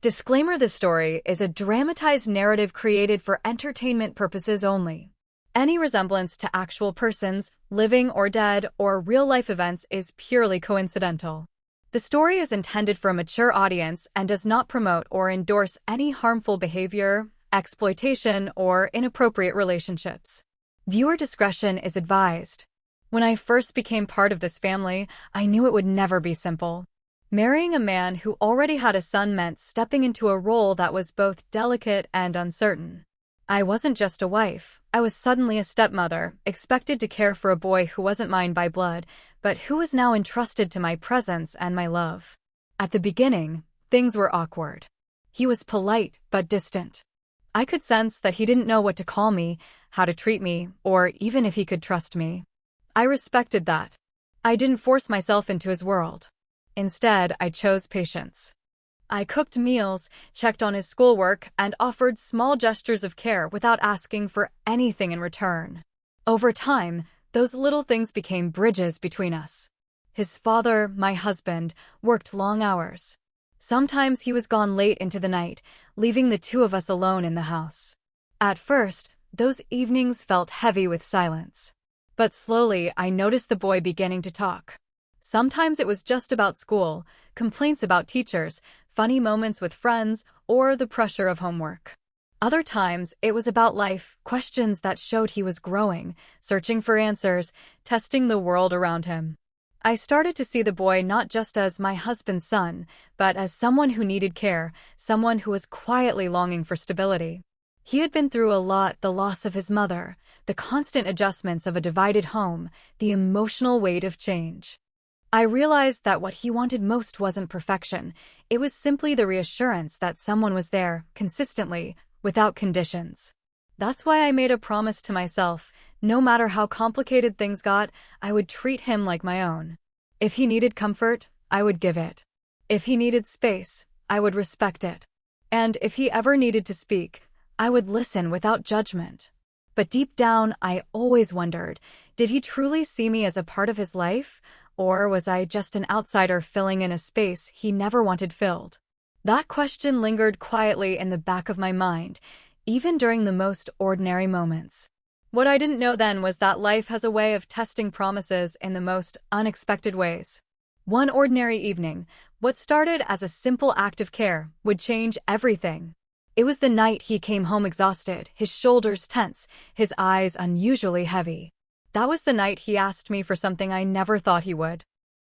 Disclaimer: this story is a dramatized narrative created for entertainment purposes only. Any resemblance to actual persons, living or dead, or real-life events is purely coincidental. The story is intended for a mature audience and does not promote or endorse any harmful behavior, exploitation, or inappropriate relationships. Viewer discretion is advised. When I first became part of this family, I knew it would never be simple. Marrying a man who already had a son meant stepping into a role that was both delicate and uncertain. I wasn't just a wife, I was suddenly a stepmother, expected to care for a boy who wasn't mine by blood, but who was now entrusted to my presence and my love. At the beginning, things were awkward. He was polite but distant. I could sense that he didn't know what to call me, how to treat me, or even if he could trust me. I respected that. I didn't force myself into his world. Instead, I chose patience. I cooked meals, checked on his schoolwork, and offered small gestures of care without asking for anything in return. Over time, those little things became bridges between us. His father, my husband, worked long hours. Sometimes he was gone late into the night, leaving the two of us alone in the house. At first, those evenings felt heavy with silence. But slowly, I noticed the boy beginning to talk. Sometimes it was just about school, complaints about teachers, funny moments with friends, or the pressure of homework. Other times, it was about life, questions that showed he was growing, searching for answers, testing the world around him. I started to see the boy not just as my husband's son, but as someone who needed care, someone who was quietly longing for stability. He had been through a lot: the loss of his mother, the constant adjustments of a divided home, the emotional weight of change. I realized that what he wanted most wasn't perfection, it was simply the reassurance that someone was there, consistently, without conditions. That's why I made a promise to myself: no matter how complicated things got, I would treat him like my own. If he needed comfort, I would give it. If he needed space, I would respect it. And if he ever needed to speak, I would listen without judgment. But deep down, I always wondered, did he truly see me as a part of his life? Or was I just an outsider filling in a space he never wanted filled? That question lingered quietly in the back of my mind, even during the most ordinary moments. What I didn't know then was that life has a way of testing promises in the most unexpected ways. One ordinary evening, what started as a simple act of care would change everything. It was the night he came home exhausted, his shoulders tense, his eyes unusually heavy. That was the night he asked me for something I never thought he would.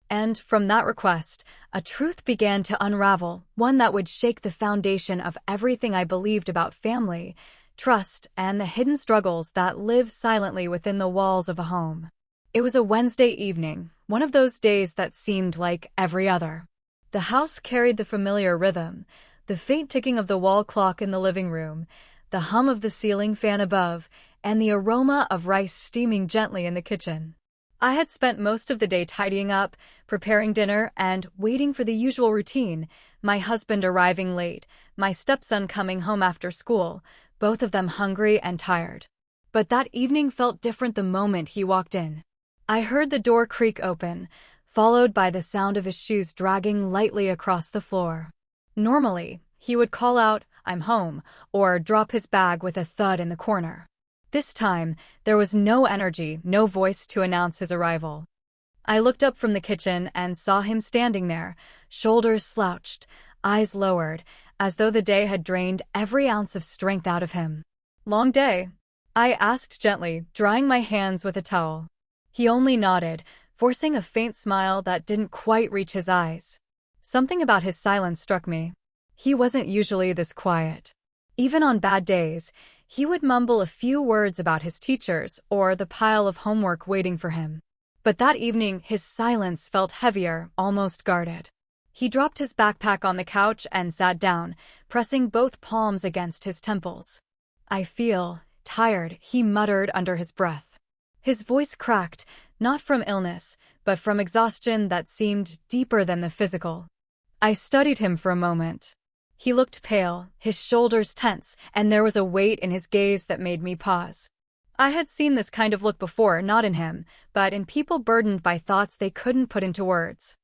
And from that request, a truth began to unravel, one that would shake the foundation of everything I believed about family, trust, and the hidden struggles that live silently within the walls of a home. It was a Wednesday evening, one of those days that seemed like every other. The house carried the familiar rhythm, the faint ticking of the wall clock in the living room, the hum of the ceiling fan above, and the aroma of rice steaming gently in the kitchen. I had spent most of the day tidying up, preparing dinner, and waiting for the usual routine: my husband arriving late, my stepson coming home after school, both of them hungry and tired. But that evening felt different the moment he walked in. I heard the door creak open, followed by the sound of his shoes dragging lightly across the floor. Normally, he would call out, "I'm home," or drop his bag with a thud in the corner. This time, there was no energy, no voice to announce his arrival. I looked up from the kitchen and saw him standing there, shoulders slouched, eyes lowered, as though the day had drained every ounce of strength out of him. "Long day?" I asked gently, drying my hands with a towel. He only nodded, forcing a faint smile that didn't quite reach his eyes. Something about his silence struck me. He wasn't usually this quiet. Even on bad days, he would mumble a few words about his teachers or the pile of homework waiting for him. But that evening, his silence felt heavier, almost guarded. He dropped his backpack on the couch and sat down, pressing both palms against his temples. "I feel tired," he muttered under his breath. His voice cracked, not from illness, but from exhaustion that seemed deeper than the physical. I studied him for a moment. He looked pale, his shoulders tense, and there was a weight in his gaze that made me pause. I had seen this kind of look before, not in him, but in people burdened by thoughts they couldn't put into words.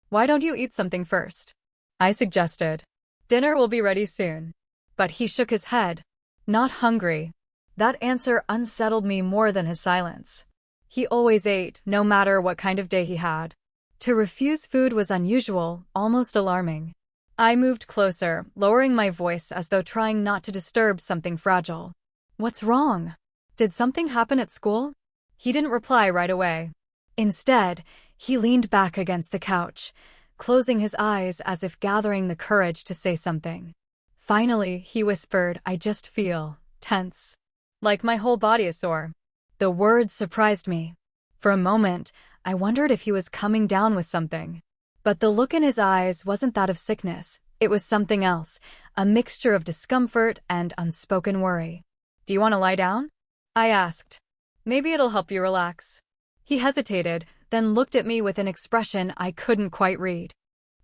"Why don't you eat something first?" I suggested. Dinner will be ready soon. But he shook his head. Not hungry. That answer unsettled me more than his silence. He always ate, no matter what kind of day he had. To refuse food was unusual, almost alarming. I moved closer, lowering my voice as though trying not to disturb something fragile. What's wrong? Did something happen at school? He didn't reply right away. Instead, he leaned back against the couch, closing his eyes as if gathering the courage to say something. Finally, he whispered, I just feel tense. Like my whole body is sore. The words surprised me. For a moment, I wondered if he was coming down with something. But the look in his eyes wasn't that of sickness. It was something else, a mixture of discomfort and unspoken worry. Do you want to lie down? I asked. Maybe it'll help you relax. He hesitated, then looked at me with an expression I couldn't quite read.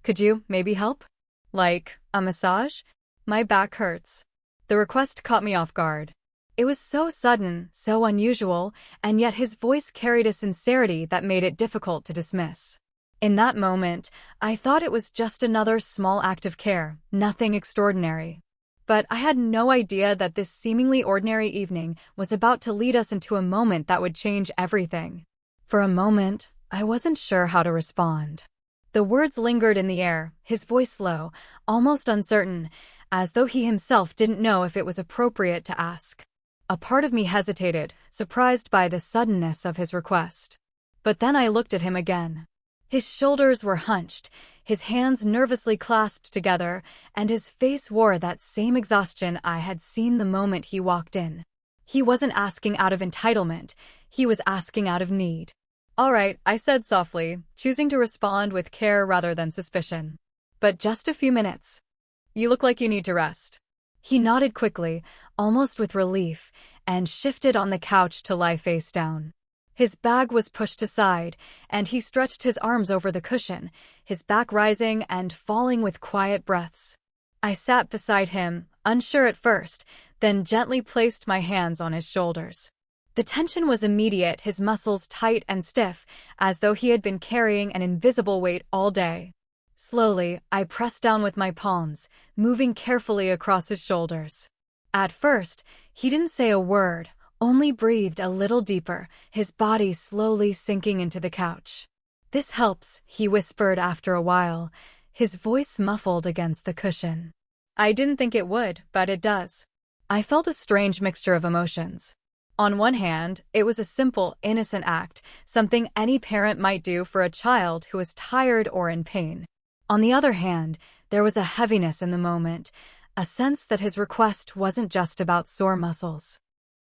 Could you maybe help? Like a massage? My back hurts. The request caught me off guard. It was so sudden, so unusual, and yet his voice carried a sincerity that made it difficult to dismiss. In that moment, I thought it was just another small act of care, nothing extraordinary. But I had no idea that this seemingly ordinary evening was about to lead us into a moment that would change everything. For a moment, I wasn't sure how to respond. The words lingered in the air, his voice low, almost uncertain, as though he himself didn't know if it was appropriate to ask. A part of me hesitated, surprised by the suddenness of his request. But then I looked at him again. His shoulders were hunched, his hands nervously clasped together, and his face wore that same exhaustion I had seen the moment he walked in. He wasn't asking out of entitlement, he was asking out of need. All right, I said softly, choosing to respond with care rather than suspicion. But just a few minutes. You look like you need to rest. He nodded quickly, almost with relief, and shifted on the couch to lie face down. His bag was pushed aside, and he stretched his arms over the cushion, his back rising and falling with quiet breaths. I sat beside him, unsure at first, then gently placed my hands on his shoulders. The tension was immediate, his muscles tight and stiff, as though he had been carrying an invisible weight all day. Slowly, I pressed down with my palms, moving carefully across his shoulders. At first, he didn't say a word, only breathed a little deeper, his body slowly sinking into the couch. This helps, he whispered after a while, his voice muffled against the cushion. I didn't think it would, but it does. I felt a strange mixture of emotions. On one hand, it was a simple, innocent act, something any parent might do for a child who is tired or in pain. On the other hand, there was a heaviness in the moment, a sense that his request wasn't just about sore muscles.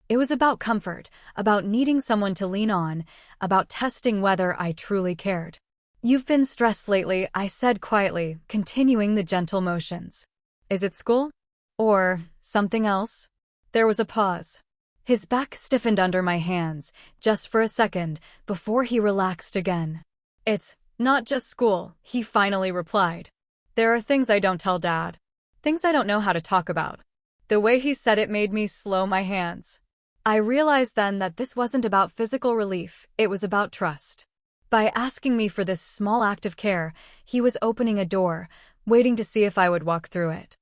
It was about comfort, about needing someone to lean on, about testing whether I truly cared. You've been stressed lately, I said quietly, continuing the gentle motions. Is it school? Or something else? There was a pause. His back stiffened under my hands, just for a second, before he relaxed again. It's not just school, he finally replied. There are things I don't tell Dad. Things I don't know how to talk about. The way he said it made me slow my hands. I realized then that this wasn't about physical relief, it was about trust. By asking me for this small act of care, he was opening a door, waiting to see if I would walk through it.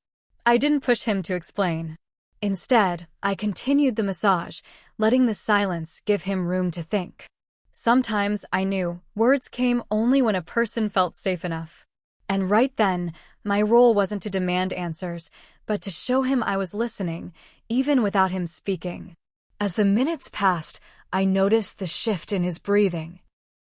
I didn't push him to explain. Instead, I continued the massage, letting the silence give him room to think. Sometimes, I knew, words came only when a person felt safe enough. And right then, my role wasn't to demand answers, but to show him I was listening, even without him speaking. As the minutes passed, I noticed the shift in his breathing.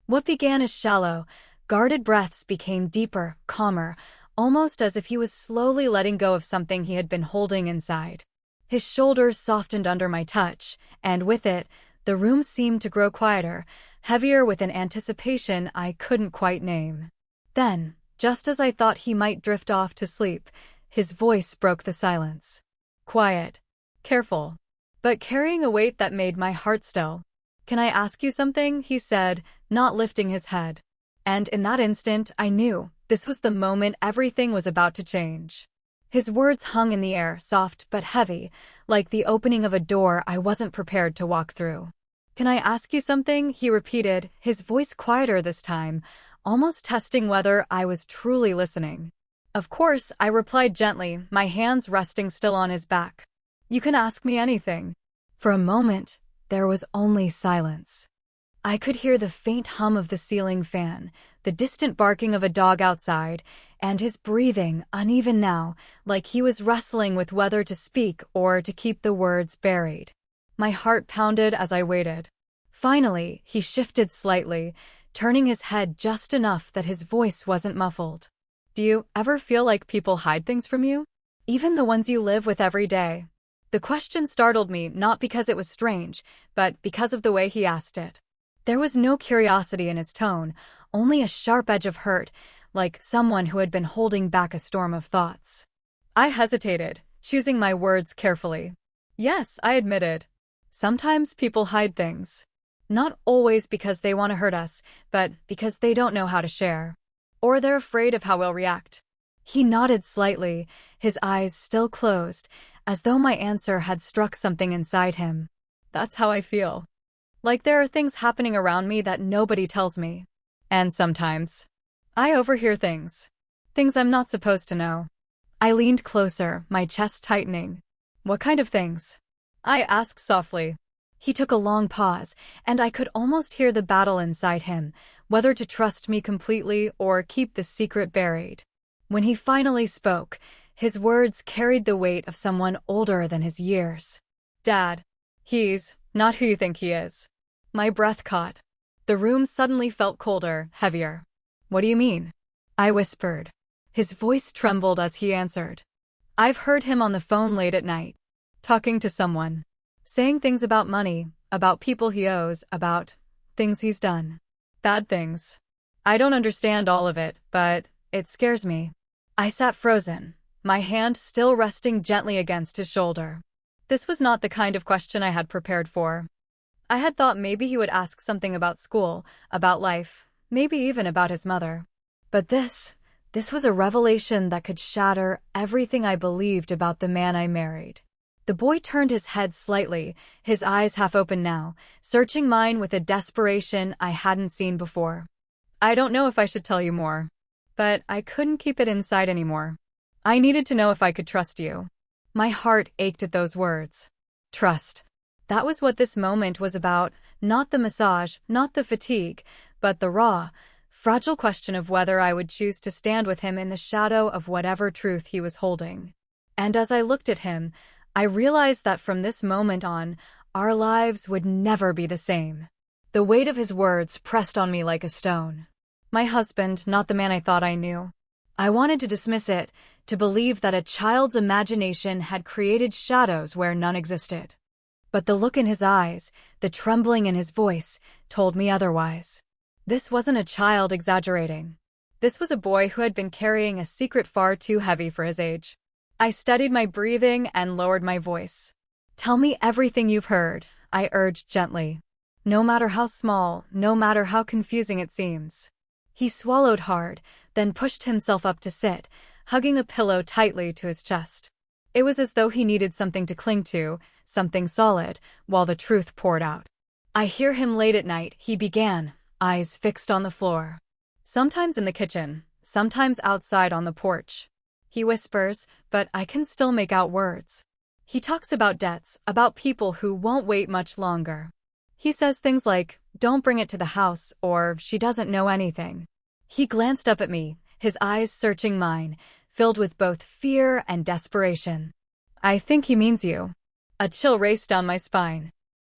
What began as shallow, guarded breaths became deeper, calmer, almost as if he was slowly letting go of something he had been holding inside. His shoulders softened under my touch, and with it, the room seemed to grow quieter, heavier with an anticipation I couldn't quite name. Then, just as I thought he might drift off to sleep, his voice broke the silence. Quiet, careful, but carrying a weight that made my heart still. Can I ask you something? He said, not lifting his head. And in that instant, I knew this was the moment everything was about to change. His words hung in the air, soft but heavy, like the opening of a door I wasn't prepared to walk through. Can I ask you something? He repeated, his voice quieter this time, almost testing whether I was truly listening. Of course, I replied gently, my hands resting still on his back. You can ask me anything. For a moment, there was only silence. I could hear the faint hum of the ceiling fan, the distant barking of a dog outside, and his breathing, uneven now, like he was wrestling with whether to speak or to keep the words buried. My heart pounded as I waited. Finally, he shifted slightly, turning his head just enough that his voice wasn't muffled. Do you ever feel like people hide things from you? Even the ones you live with every day? The question startled me not because it was strange, but because of the way he asked it. There was no curiosity in his tone, only a sharp edge of hurt, like someone who had been holding back a storm of thoughts. I hesitated, choosing my words carefully. Yes, I admitted. Sometimes people hide things. Not always because they want to hurt us, but because they don't know how to share. Or they're afraid of how we'll react. He nodded slightly, his eyes still closed, as though my answer had struck something inside him. That's how I feel. Like there are things happening around me that nobody tells me. And sometimes, I overhear things. Things I'm not supposed to know. I leaned closer, my chest tightening. What kind of things? I asked softly. He took a long pause, and I could almost hear the battle inside him, whether to trust me completely or keep the secret buried. When he finally spoke, his words carried the weight of someone older than his years. Dad. He's not who you think he is. My breath caught. The room suddenly felt colder, heavier. What do you mean? I whispered. His voice trembled as he answered. I've heard him on the phone late at night, talking to someone, saying things about money, about people he owes, about things he's done. Bad things. I don't understand all of it, but it scares me. I sat frozen, my hand still resting gently against his shoulder. This was not the kind of question I had prepared for. I had thought maybe he would ask something about school, about life, maybe even about his mother. But this was a revelation that could shatter everything I believed about the man I married. The boy turned his head slightly, his eyes half open now, searching mine with a desperation I hadn't seen before. I don't know if I should tell you more, but I couldn't keep it inside anymore. I needed to know if I could trust you. My heart ached at those words. Trust. That was what this moment was about, not the massage, not the fatigue, but the raw, fragile question of whether I would choose to stand with him in the shadow of whatever truth he was holding. And as I looked at him, I realized that from this moment on, our lives would never be the same. The weight of his words pressed on me like a stone. My husband, not the man I thought I knew. I wanted to dismiss it, to believe that a child's imagination had created shadows where none existed. But the look in his eyes, the trembling in his voice, told me otherwise. This wasn't a child exaggerating. This was a boy who had been carrying a secret far too heavy for his age. I steadied my breathing and lowered my voice. Tell me everything you've heard, I urged gently. No matter how small, no matter how confusing it seems. He swallowed hard, then pushed himself up to sit, hugging a pillow tightly to his chest. It was as though he needed something to cling to, something solid, while the truth poured out. I hear him late at night, he began, eyes fixed on the floor. Sometimes in the kitchen, sometimes outside on the porch. He whispers, but I can still make out words. He talks about debts, about people who won't wait much longer. He says things like, don't bring it to the house, or she doesn't know anything. He glanced up at me, his eyes searching mine, filled with both fear and desperation. I think he means you. A chill raced down my spine.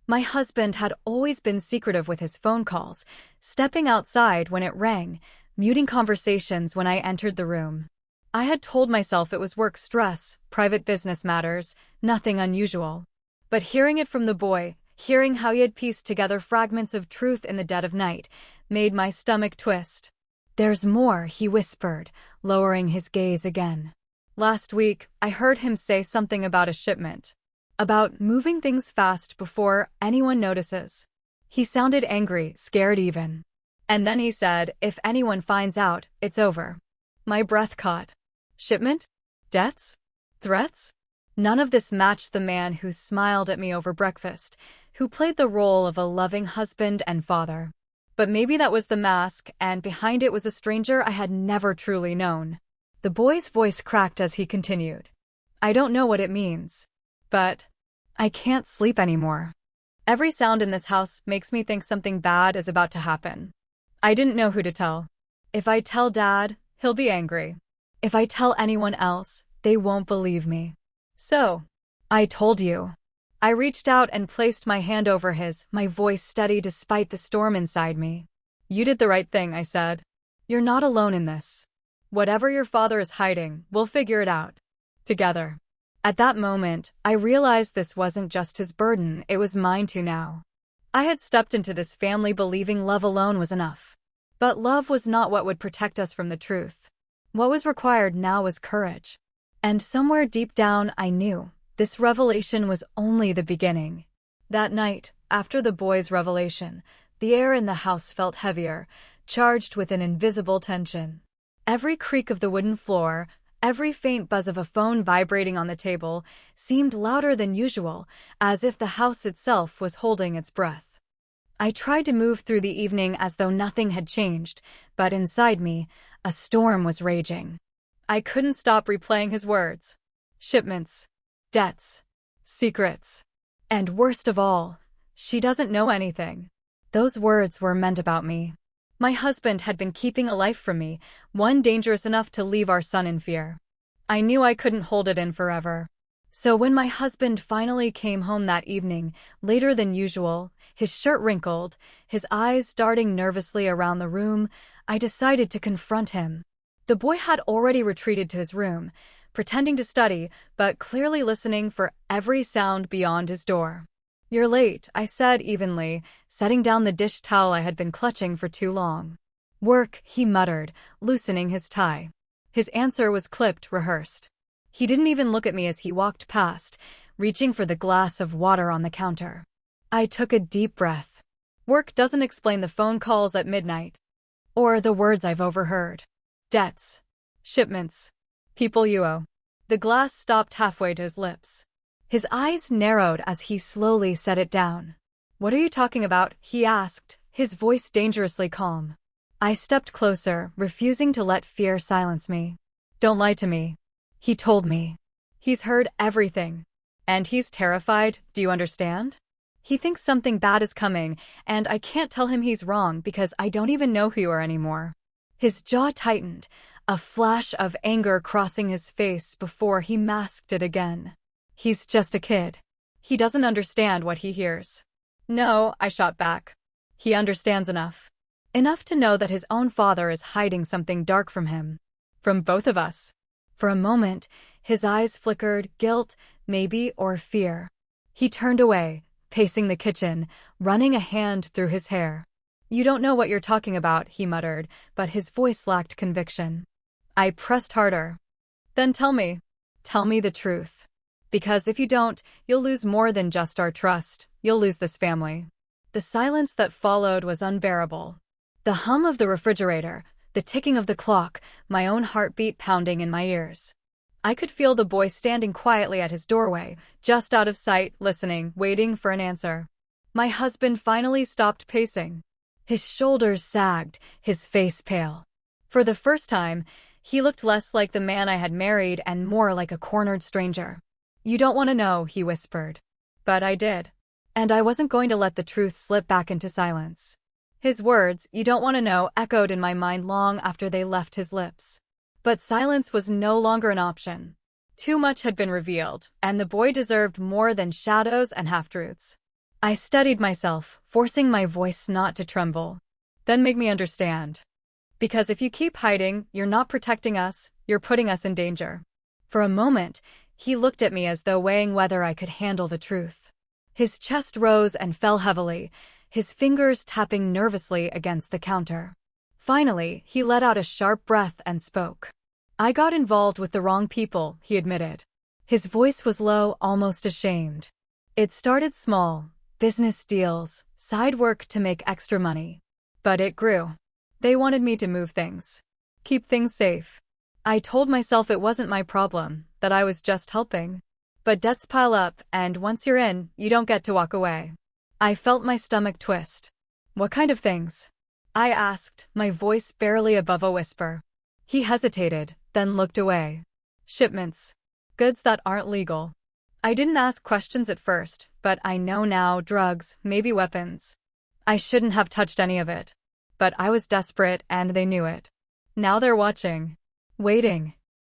My husband had always been secretive with his phone calls, stepping outside when it rang, muting conversations when I entered the room. I had told myself it was work stress, private business matters, nothing unusual. But hearing it from the boy, hearing how he had pieced together fragments of truth in the dead of night, made my stomach twist. There's more, he whispered, lowering his gaze again. Last week, I heard him say something about a shipment. About moving things fast before anyone notices. He sounded angry, scared even. And then he said, if anyone finds out, it's over. My breath caught. Shipment? Debts? Threats? None of this matched the man who smiled at me over breakfast, who played the role of a loving husband and father. But maybe that was the mask, and behind it was a stranger I had never truly known. The boy's voice cracked as he continued. I don't know what it means, but I can't sleep anymore. Every sound in this house makes me think something bad is about to happen. I didn't know who to tell. If I tell Dad, he'll be angry. If I tell anyone else, they won't believe me. So, I told you. I reached out and placed my hand over his, my voice steady despite the storm inside me. You did the right thing, I said. You're not alone in this. Whatever your father is hiding, we'll figure it out. Together. At that moment, I realized this wasn't just his burden, it was mine too now. I had stepped into this family believing love alone was enough. But love was not what would protect us from the truth. What was required now was courage. And somewhere deep down, I knew this revelation was only the beginning. That night, after the boy's revelation, the air in the house felt heavier, charged with an invisible tension. Every creak of the wooden floor, every faint buzz of a phone vibrating on the table, seemed louder than usual, as if the house itself was holding its breath. I tried to move through the evening as though nothing had changed, but inside me, a storm was raging. I couldn't stop replaying his words. Shipments, debts, secrets. And worst of all, she doesn't know anything. Those words were meant about me. My husband had been keeping a life from me, one dangerous enough to leave our son in fear. I knew I couldn't hold it in forever. So when my husband finally came home that evening, later than usual, his shirt wrinkled, his eyes darting nervously around the room, I decided to confront him. The boy had already retreated to his room, pretending to study, but clearly listening for every sound beyond his door. You're late, I said evenly, setting down the dish towel I had been clutching for too long. Work, he muttered, loosening his tie. His answer was clipped, rehearsed. He didn't even look at me as he walked past, reaching for the glass of water on the counter. I took a deep breath. Work doesn't explain the phone calls at midnight. Or the words I've overheard. Debts. Shipments. People you owe. The glass stopped halfway to his lips. His eyes narrowed as he slowly set it down. What are you talking about? He asked, his voice dangerously calm. I stepped closer, refusing to let fear silence me. Don't lie to me. He told me. He's heard everything. And he's terrified, do you understand? He thinks something bad is coming, and I can't tell him he's wrong because I don't even know who you are anymore. His jaw tightened, a flash of anger crossing his face before he masked it again. He's just a kid. He doesn't understand what he hears. No, I shot back. He understands enough. Enough to know that his own father is hiding something dark from him. From both of us. For a moment, his eyes flickered, guilt, maybe, or fear. He turned away, pacing the kitchen, running a hand through his hair. You don't know what you're talking about, he muttered, but his voice lacked conviction. I pressed harder. Then tell me. Tell me the truth. Because if you don't, you'll lose more than just our trust. You'll lose this family. The silence that followed was unbearable. The hum of the refrigerator, the ticking of the clock, my own heartbeat pounding in my ears. I could feel the boy standing quietly at his doorway, just out of sight, listening, waiting for an answer. My husband finally stopped pacing. His shoulders sagged, his face pale. For the first time, he looked less like the man I had married and more like a cornered stranger. You don't want to know, he whispered. But I did. And I wasn't going to let the truth slip back into silence. His words, you don't want to know, echoed in my mind long after they left his lips. But silence was no longer an option. Too much had been revealed, and the boy deserved more than shadows and half-truths. I steadied myself, forcing my voice not to tremble. Then make me understand. Because if you keep hiding, you're not protecting us, you're putting us in danger. For a moment, he looked at me as though weighing whether I could handle the truth. His chest rose and fell heavily, his fingers tapping nervously against the counter. Finally, he let out a sharp breath and spoke. I got involved with the wrong people, he admitted. His voice was low, almost ashamed. It started small, business deals, side work to make extra money. But it grew. They wanted me to move things. Keep things safe. I told myself it wasn't my problem, that I was just helping. But debts pile up, and once you're in, you don't get to walk away. I felt my stomach twist. What kind of things? I asked, my voice barely above a whisper. He hesitated, then looked away. Shipments. Goods that aren't legal. I didn't ask questions at first, but I know now, drugs, maybe weapons. I shouldn't have touched any of it. But I was desperate and they knew it. Now they're watching. Waiting.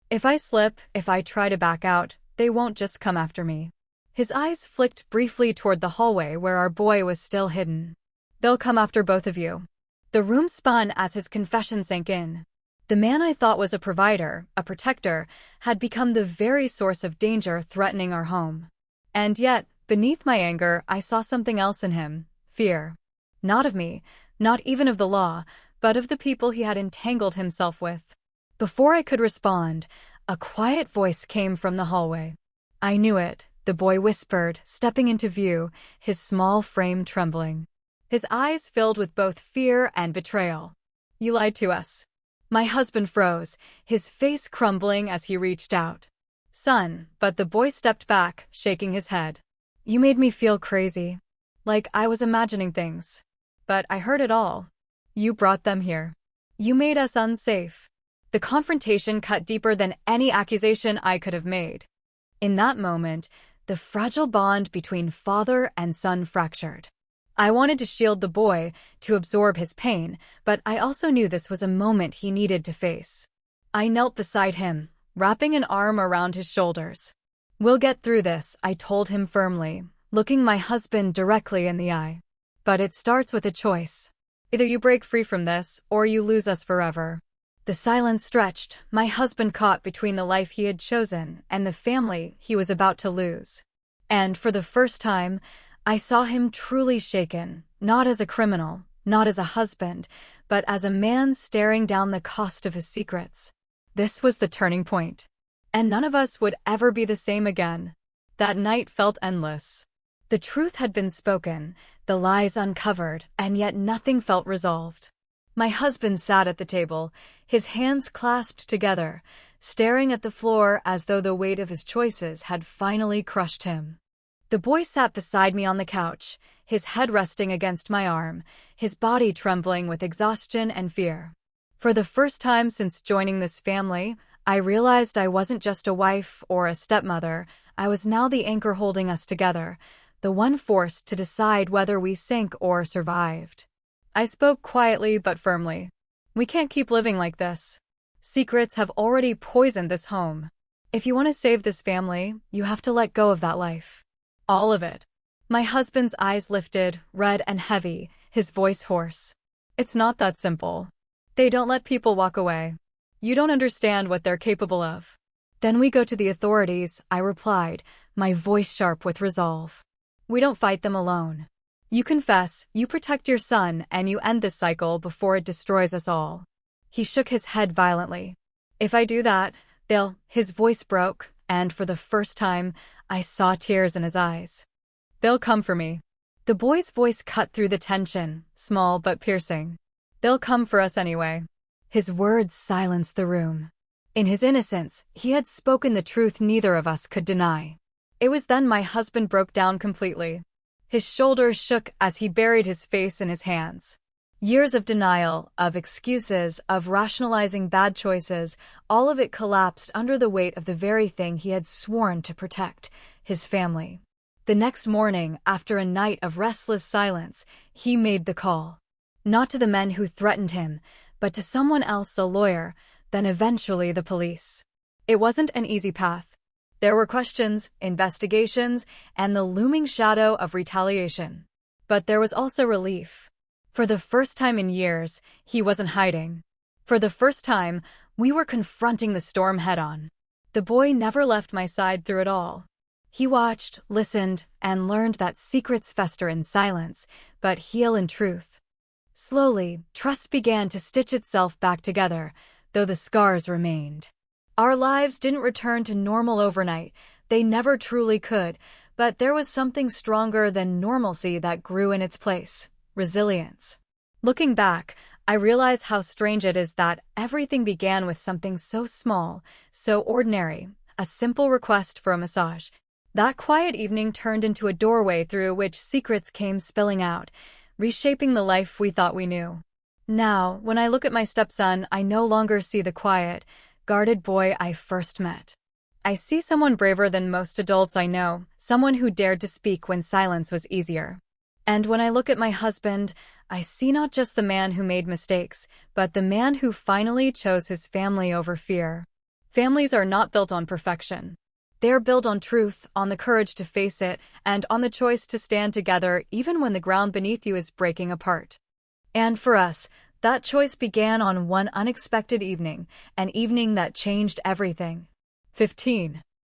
If I slip, if I try to back out, they won't just come after me. His eyes flicked briefly toward the hallway where our boy was still hidden. They'll come after both of you. The room spun as his confession sank in. The man I thought was a provider, a protector, had become the very source of danger threatening our home. And yet, beneath my anger, I saw something else in him. Fear. Not of me, not even of the law, but of the people he had entangled himself with. Before I could respond, a quiet voice came from the hallway. I knew it, the boy whispered, stepping into view, his small frame trembling. His eyes filled with both fear and betrayal. You lied to us. My husband froze, his face crumbling as he reached out. Son, but the boy stepped back, shaking his head. You made me feel crazy. Like I was imagining things. But I heard it all. You brought them here. You made us unsafe. The confrontation cut deeper than any accusation I could have made. In that moment, the fragile bond between father and son fractured. I wanted to shield the boy, to absorb his pain, but I also knew this was a moment he needed to face. I knelt beside him, wrapping an arm around his shoulders. We'll get through this, I told him firmly, looking my husband directly in the eye. But it starts with a choice. Either you break free from this, or you lose us forever. The silence stretched, my husband caught between the life he had chosen and the family he was about to lose. And for the first time, I saw him truly shaken, not as a criminal, not as a husband, but as a man staring down the cost of his secrets. This was the turning point. And none of us would ever be the same again. That night felt endless. The truth had been spoken, the lies uncovered, and yet nothing felt resolved. My husband sat at the table, his hands clasped together, staring at the floor as though the weight of his choices had finally crushed him. The boy sat beside me on the couch, his head resting against my arm, his body trembling with exhaustion and fear. For the first time since joining this family, I realized I wasn't just a wife or a stepmother, I was now the anchor holding us together, the one force to decide whether we sank or survived. I spoke quietly but firmly. We can't keep living like this. Secrets have already poisoned this home. If you want to save this family, you have to let go of that life. All of it. My husband's eyes lifted, red and heavy, his voice hoarse. It's not that simple. They don't let people walk away. You don't understand what they're capable of. Then we go to the authorities, I replied, my voice sharp with resolve. We don't fight them alone. You confess, you protect your son, and you end this cycle before it destroys us all. He shook his head violently. If I do that, his voice broke, and for the first time, I saw tears in his eyes. They'll come for me. The boy's voice cut through the tension, small but piercing. They'll come for us anyway. His words silenced the room. In his innocence, he had spoken the truth neither of us could deny. It was then my husband broke down completely. His shoulders shook as he buried his face in his hands. Years of denial, of excuses, of rationalizing bad choices, all of it collapsed under the weight of the very thing he had sworn to protect, his family. The next morning, after a night of restless silence, he made the call. Not to the men who threatened him, but to someone else, a lawyer, then eventually the police. It wasn't an easy path. There were questions, investigations, and the looming shadow of retaliation. But there was also relief. For the first time in years, he wasn't hiding. For the first time, we were confronting the storm head-on. The boy never left my side through it all. He watched, listened, and learned that secrets fester in silence, but heal in truth. Slowly, trust began to stitch itself back together, though the scars remained. Our lives didn't return to normal overnight. They never truly could, but there was something stronger than normalcy that grew in its place. Resilience. Looking back, I realize how strange it is that everything began with something so small, so ordinary, a simple request for a massage. That quiet evening turned into a doorway through which secrets came spilling out, reshaping the life we thought we knew. Now, when I look at my stepson, I no longer see the quiet, guarded boy I first met. I see someone braver than most adults I know, someone who dared to speak when silence was easier. And when I look at my husband, I see not just the man who made mistakes, but the man who finally chose his family over fear. Families are not built on perfection. They are built on truth, on the courage to face it, and on the choice to stand together even when the ground beneath you is breaking apart. And for us, that choice began on one unexpected evening, an evening that changed everything. 15.